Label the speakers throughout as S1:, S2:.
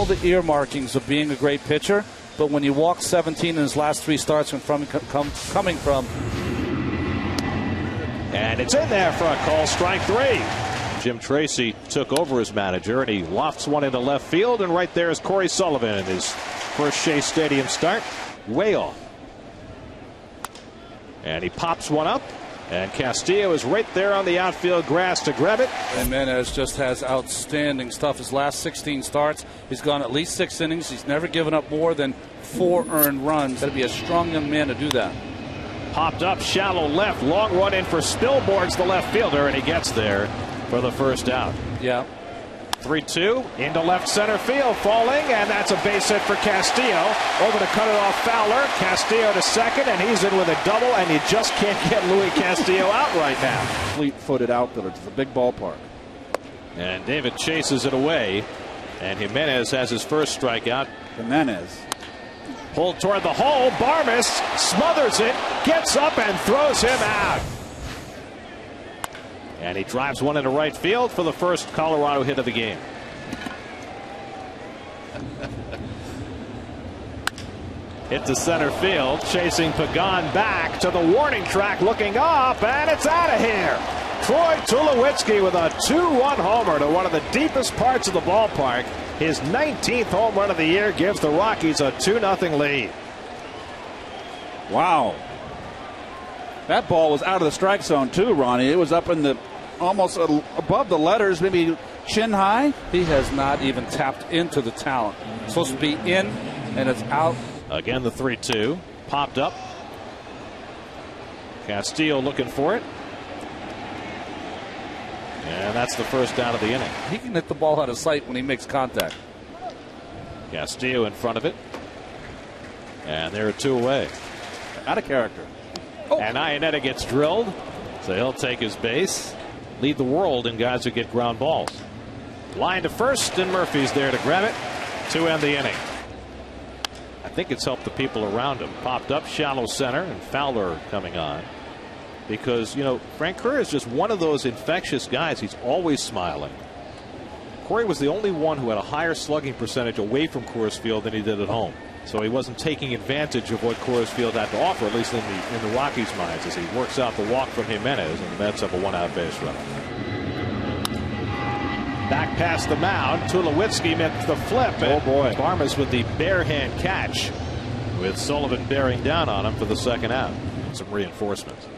S1: the earmarkings of being a great pitcher, but when you walk 17 in his last 3 starts and coming from.
S2: And it's in there for a call, strike 3. Jim Tracy took over as manager, and he lofts one into left field, and right there is Corey Sullivan in his first Shea Stadium start. Way off. And he pops one up, and Castillo is right there on the outfield grass to grab it.
S1: Jimenez just has outstanding stuff. His last 16 starts, he's gone at least 6 innings. He's never given up more than 4 earned runs. Got to be a strong young man to do that.
S2: Popped up, shallow left, long run in for Spilborgh's the left fielder, and he gets there for the first out.
S1: Yeah.
S2: 3-2 into left center field, falling, and that's a base hit for Castillo. Over to cut it off Fowler. Castillo to second, and he's in with a double, and you just can't get Louis Castillo out right now.
S3: Fleet-footed outfielder. It's a big ballpark.
S2: And David chases it away, and Jimenez has his first strikeout.
S3: Jimenez
S2: pulled toward the hole. Baris smothers it, gets up, and throws him out. And he drives one into right field for the first Colorado hit of the game. Hit to center field, chasing Pagan back to the warning track, looking up, and it's out of here. Troy Tulowitzki with a 2-1 homer to one of the deepest parts of the ballpark. His 19th home run of the year gives the Rockies a 2-0 lead.
S3: Wow. That ball was out of the strike zone too, Ronnie. It was up in the almost above the letters, maybe chin high.
S1: He has not even tapped into the talent. It's supposed to be in, and it's out.
S2: Again, the 3-2 popped up. Castillo looking for it. And that's the first out of the inning.
S1: He can hit the ball out of sight when he makes contact.
S2: Castillo in front of it. And they're 2 away.
S3: Out of character.
S2: Oh. And Iannetta gets drilled, so he'll take his base. Lead the world in guys who get ground balls. Line to first, and Murphy's there to grab it to end the inning. I think it's helped the people around him. Popped up shallow center, and Fowler coming on. Because, you know, Frank Kerr is just one of those infectious guys. He's always smiling. Corey was the only one who had a higher slugging percentage away from Coors Field than he did at home. So he wasn't taking advantage of what Coors Field had to offer, at least in the Rockies' minds, as he works out the walk from Jimenez, and the Mets have a 1-out base runner. Back past the mound, Tulowitzki makes the flip.
S3: Oh boy!
S2: Baris with the bare hand catch, with Sullivan bearing down on him for the second out. Some reinforcements.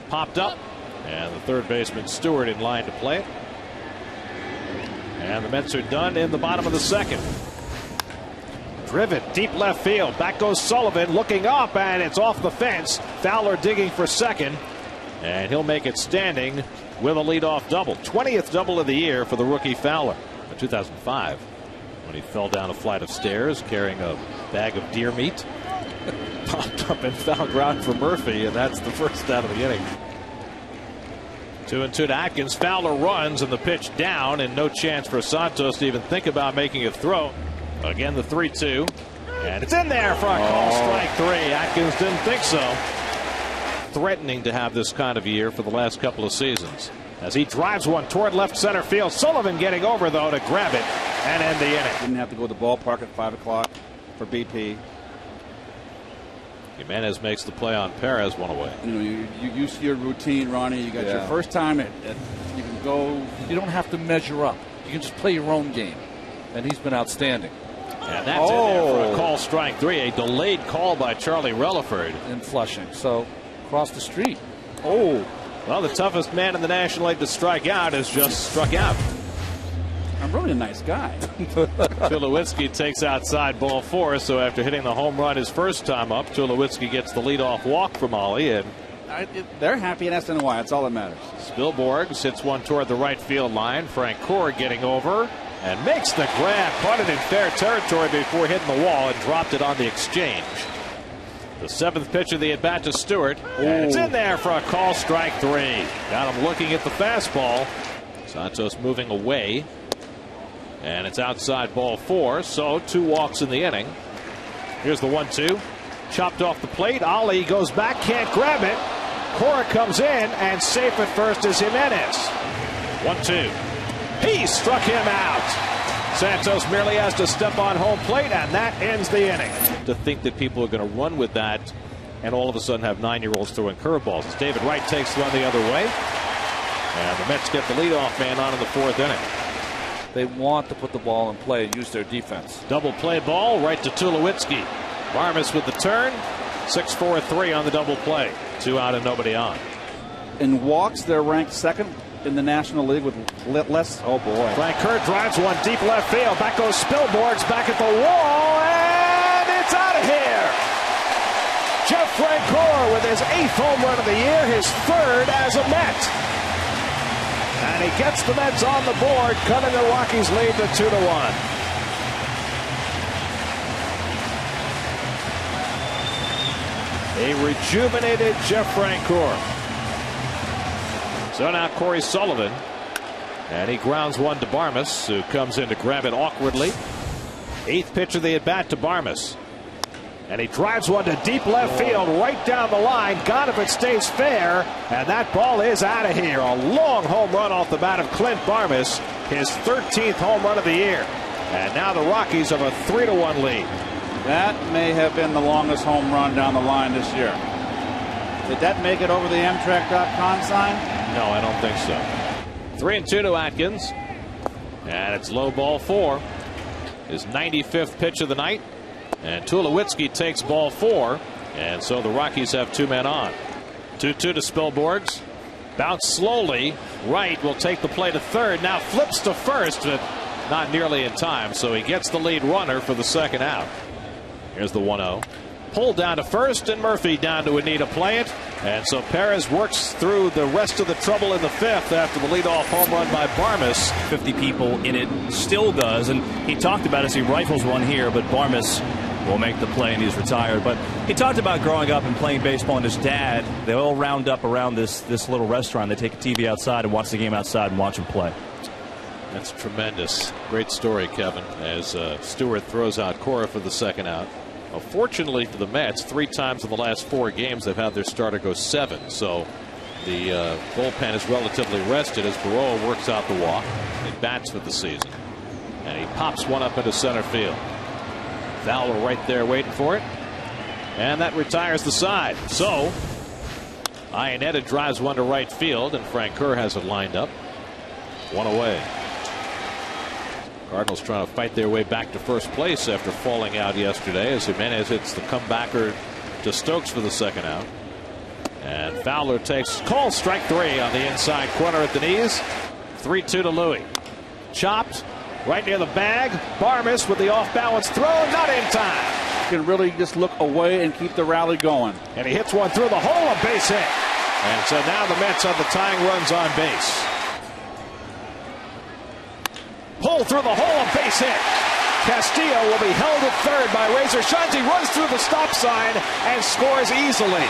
S2: Popped up, and the third baseman Stewart in line to play it. And the Mets are done in the bottom of the second. Driven deep left field. Back goes Sullivan looking up, and it's off the fence. Fowler digging for second, and he'll make it standing with a leadoff double. 20th double of the year for the rookie Fowler. In 2005, when he fell down a flight of stairs carrying a bag of deer meat. Popped up and foul ground for Murphy, and that's the first out of the inning. 2-2 to Atkins. Fowler runs, and the pitch down, and no chance for Santos to even think about making a throw. Again, the 3-2, and it's in there for a call, strike 3. Atkins didn't think so. Threatening to have this kind of year for the last couple of seasons. As he drives one toward left center field. Sullivan getting over, though, to grab it and end the inning.
S3: Didn't have to go to the ballpark at 5 o'clock for BP.
S2: Jimenez makes the play on Perez, one away.
S3: You know, you used to your routine, Ronnie. You got your first time you can go.
S1: You don't have to measure up. You can just play your own game. And he's been outstanding.
S2: And that's in there for a call, strike 3. A delayed call by Charlie Relaford.
S1: In Flushing. So, across the street.
S2: Oh. Well, the toughest man in the National League to strike out has just struck out.
S3: I'm really a nice guy.
S2: Tulowitzki takes outside ball 4. So after hitting the home run his first time up, Tulowitzki gets the leadoff walk from Ollie. And
S3: they're happy in SNY. That's all that matters.
S2: Spilborghs hits one toward the right field line. Frank Kerr getting over and makes the grab. Caught it in fair territory before hitting the wall and dropped it on the exchange. The 7th pitch of the at-bat to Stewart. And it's in there for a call, strike 3. Got him looking at the fastball. Santos moving away. And it's outside ball 4. So 2 walks in the inning. Here's the 1-2. Chopped off the plate. Ollie goes back, can't grab it. Cora comes in, and safe at first is Jimenez. 1-2. He struck him out. Santos merely has to step on home plate, and that ends the inning. To think that people are going to run with that and all of a sudden have 9-year-olds throwing curveballs as David Wright takes one the other way. And the Mets get the leadoff man on in the 4th inning.
S1: They want to put the ball in play and use their defense.
S2: Double play ball right to Tulowitzki. Baris with the turn. 6-4-3 on the double play. 2 out and nobody on.
S3: In walks, they're ranked 2nd in the National League with less. Oh boy.
S2: Frank Kerr drives one deep left field. Back goes Spilborghs back at the wall, and it's out of here. Jeff Francoeur with his 8th home run of the year, his 3rd as a Met. And he gets the Mets on the board, cutting the Rockies lead to 2-1. A rejuvenated Jeff Francoeur. So now Corey Sullivan, and he grounds one to Baris, who comes in to grab it awkwardly. 8th pitch of the at bat to Baris. And he drives one to deep left field, right down the line. Gone if it stays fair. And that ball is out of here. A long home run off the bat of Clint Baris, his 13th home run of the year. And now the Rockies have a 3-1 lead.
S3: That may have been the longest home run down the line this year. Did that make it over the Amtrak.com sign?
S2: No, I don't think so. 3-2 to Atkins. And it's low ball 4. His 95th pitch of the night. And Tulowitzki takes ball 4. And so the Rockies have 2 men on. 2-2 to Spilborghs. Bounce slowly. Wright will take the play to 3rd. Now flips to 1st, but not nearly in time. So he gets the lead runner for the 2nd out. Here's the 1-0. Pulled down to 1st, and Murphy down to a knee to play it. And so Perez works through the rest of the trouble in the 5th after the leadoff home run by Baris.
S4: 50 people in it, still does. And he talked about as he rifles one here, but Baris will make the play, and he's retired. But he talked about growing up and playing baseball, and his dad, they all round up around this little restaurant. They take a TV outside and watch the game outside and watch him play.
S2: That's tremendous. Great story, Kevin, as Stewart throws out Cora for the 2nd out. Well, fortunately for the Mets, 3 times in the last 4 games they've had their starter go 7. So the bullpen is relatively rested as Baroa works out the walk. He bats for the season. And he pops one up into center field. Fowler right there waiting for it. And that retires the side. So Iannetta drives one to right field, and Francoeur has it lined up. 1 away. Cardinals trying to fight their way back to first place after falling out yesterday as Jimenez hits the comebacker to Stokes for the 2nd out. And Fowler takes call strike 3 on the inside corner at the knees. 3-2 to Louis. Chopped right near the bag. Baris with the off balance throw, not in time.
S3: You can really just look away and keep the rally going.
S2: And he hits one through the hole, a base hit. And so now the Mets have the tying runs on base. Pull through the hole, a base hit. Castillo will be held at 3rd by Razor Shuns. He runs through the stop sign and scores easily.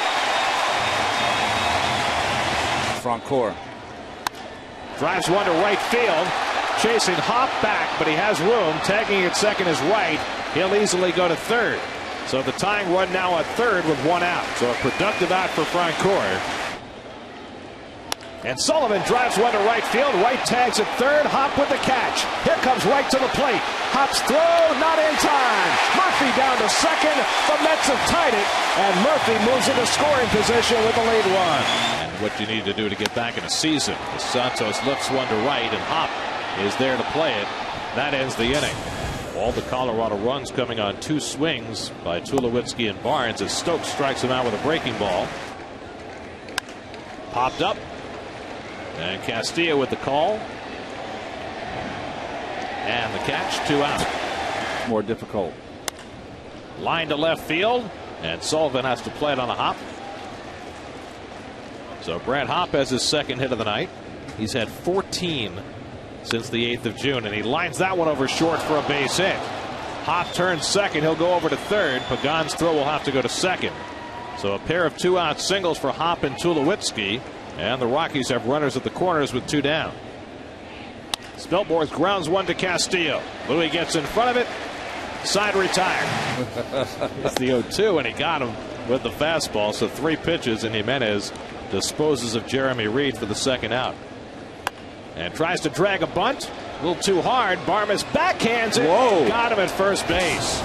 S1: Francoeur
S2: drives one to right field. Chasing Hop back, but he has room. Tagging at 2nd is Wright. He'll easily go to 3rd. So the tying run now at 3rd with 1 out. So a productive out for Francoeur. And Sullivan drives one to right field. Wright tags at 3rd. Hop with the catch. Here comes Wright to the plate. Hop's throw, not in time. Murphy down to 2nd. The Mets have tied it, and Murphy moves into scoring position with the lead run. And what you need to do to get back in a season. Santos lifts one to right, and Hop is there to play it. That ends the inning. All the Colorado runs coming on 2 swings by Tulowitzki and Barnes as Stokes strikes him out with a breaking ball. Popped up. And Castillo with the call. And the catch, 2 out.
S3: More difficult.
S2: Line to left field. And Sullivan has to play it on a hop. So Brad Hop has his 2nd hit of the night. He's had 14 since the 8th of June. And he lines that one over short for a base hit. Hop turns 2nd. He'll go over to 3rd. Pagan's throw will have to go to 2nd. So a pair of 2-out singles for Hop and Tulowitzki. And the Rockies have runners at the corners with 2 down. Spilborghs grounds one to Castillo. Louis gets in front of it. Side retired. It's the 0-2, and he got him with the fastball. So 3 pitches, and Jimenez disposes of Jeremy Reed for the 2nd out. And tries to drag a bunt. A little too hard. Baris backhands it.
S3: Whoa.
S2: Got him at first base.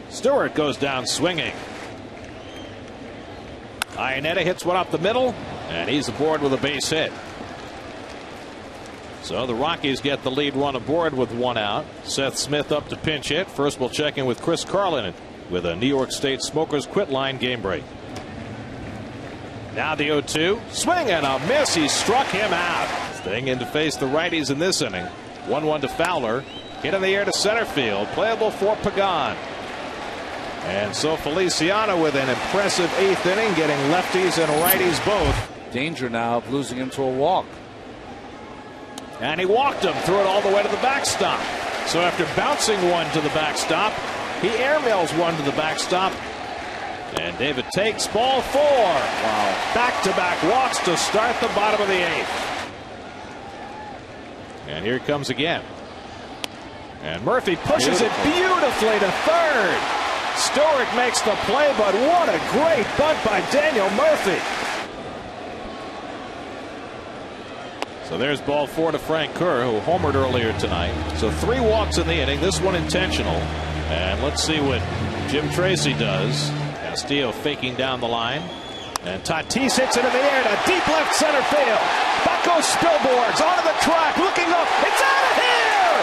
S2: Stewart goes down swinging. Iannetta hits one up the middle, and he's aboard with a base hit. So the Rockies get the lead run aboard with one out. Seth Smith up to pinch hit. First we'll check in with Chris Carlin with a New York State Smokers Quit Line game break. Now the 0-2. Swing and a miss. He struck him out. Staying in to face the righties in this inning. 1-1 to Fowler. Hit in the air to center field. Playable for Pagan. And so Feliciano with an impressive 8th inning, getting lefties and righties both.
S1: Danger now of losing him to a walk.
S2: And he walked him, threw it all the way to the backstop. So after bouncing one to the backstop, he airmails one to the backstop. And David takes ball 4. Wow. Back-to-back walks to start the bottom of the 8th. And here it comes again. And Murphy pushes it beautifully to third. Stewart makes the play, but what a great bunt by Daniel Murphy. So there's ball 4 to Frank Kerr, who homered earlier tonight. So 3 walks in the inning, this one intentional. And let's see what Jim Tracy does. Castillo faking down the line. And Tatis hits it in the air to deep left center field. Back goes Spilborghs onto the track, looking up. It's out of here!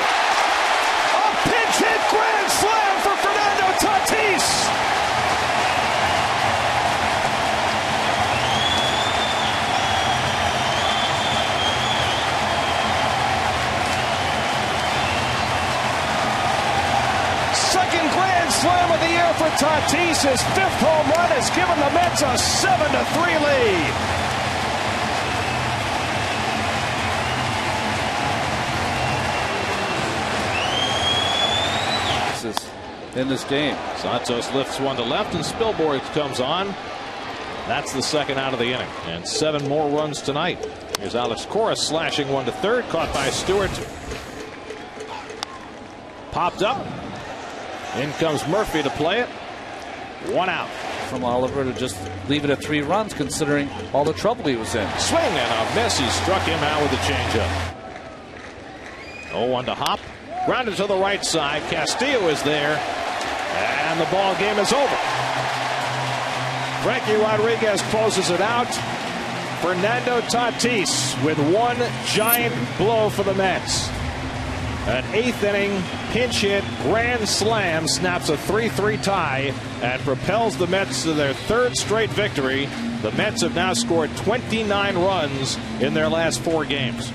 S2: A pinch hit grand slam for Fernando Tatis. Second grand slam of the year for Tatis. His 5th home run has given the Mets a 7-3 lead.
S1: In this game,
S2: Santos lifts one to left, and Spilborghs comes on. That's the second out of the inning, and 7 more runs tonight. Here's Alex Cora slashing one to third, caught by Stewart. Popped up. In comes Murphy to play it. 1 out.
S1: From Oliver to just leave it at 3 runs, considering all the trouble he was in.
S2: Swing and a miss. He struck him out with a changeup. 0-1 to Hop. Grounded to the right side. Castillo is there. And the ball game is over. Frankie Rodriguez closes it out. Fernando Tatis with one giant blow for the Mets. An 8th inning pinch hit grand slam snaps a 3-3 tie and propels the Mets to their 3rd straight victory. The Mets have now scored 29 runs in their last 4 games.